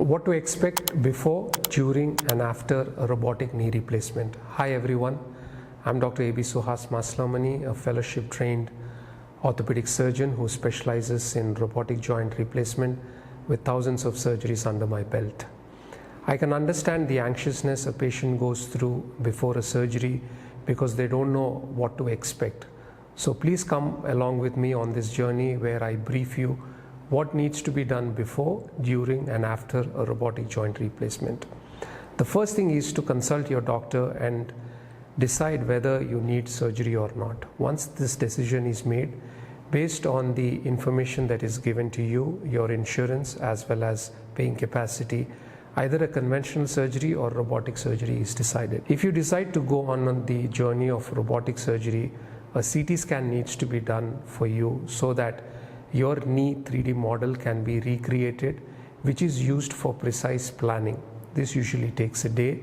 What to expect before, during and after a robotic knee replacement. Hi everyone, I'm Dr. Suhas Masilamani, a fellowship trained orthopedic surgeon who specializes in robotic joint replacement with thousands of surgeries under my belt. I can understand the anxiousness a patient goes through before a surgery because they don't know what to expect. So please come along with me on this journey where I brief you what needs to be done before, during and after a robotic joint replacement. The first thing is to consult your doctor and decide whether you need surgery or not. Once this decision is made, based on the information that is given to you, your insurance as well as paying capacity, either a conventional surgery or robotic surgery is decided. If you decide to go on the journey of robotic surgery, a CT scan needs to be done for you so that your knee 3D model can be recreated, which is used for precise planning. This usually takes a day,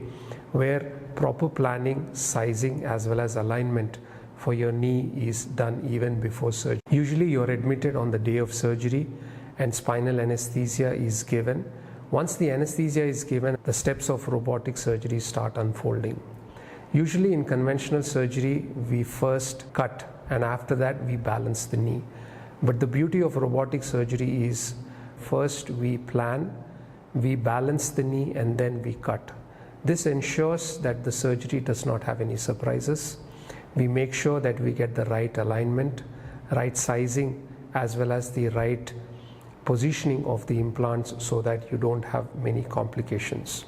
where proper planning, sizing as well as alignment for your knee is done even before surgery. Usually you're admitted on the day of surgery and spinal anesthesia is given. Once the anesthesia is given, the steps of robotic surgery start unfolding. Usually in conventional surgery, we first cut and after that we balance the knee. But the beauty of robotic surgery is first we plan, we balance the knee and then we cut. This ensures that the surgery does not have any surprises. We make sure that we get the right alignment, right sizing as well as the right positioning of the implants so that you don't have many complications.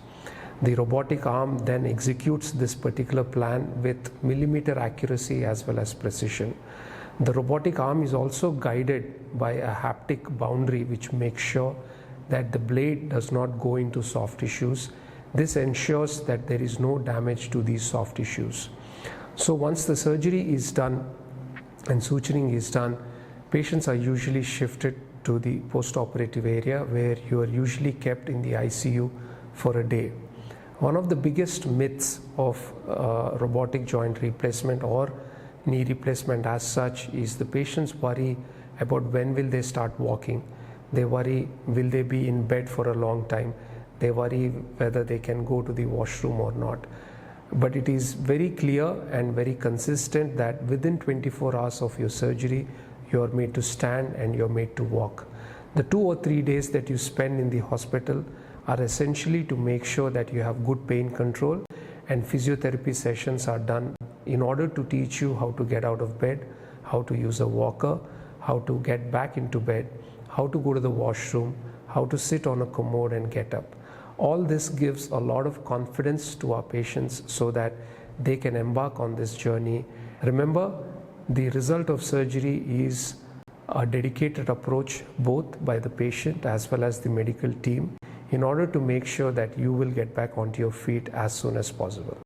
The robotic arm then executes this particular plan with millimeter accuracy as well as precision. The robotic arm is also guided by a haptic boundary which makes sure that the blade does not go into soft tissues. This ensures that there is no damage to these soft tissues. So once the surgery is done and suturing is done, patients are usually shifted to the post-operative area where you are usually kept in the ICU for a day. One of the biggest myths of robotic joint replacement or knee replacement as such is the patients worry about when will they start walking. They worry will they be in bed for a long time. They worry whether they can go to the washroom or not. But it is very clear and very consistent that within 24 hours of your surgery, you are made to stand and you're made to walk. The 2 or 3 days that you spend in the hospital are essentially to make sure that you have good pain control, and physiotherapy sessions are done in order to teach you how to get out of bed, how to use a walker, how to get back into bed, how to go to the washroom, how to sit on a commode and get up. All this gives a lot of confidence to our patients so that they can embark on this journey. Remember, the result of surgery is a dedicated approach both by the patient as well as the medical team in order to make sure that you will get back onto your feet as soon as possible.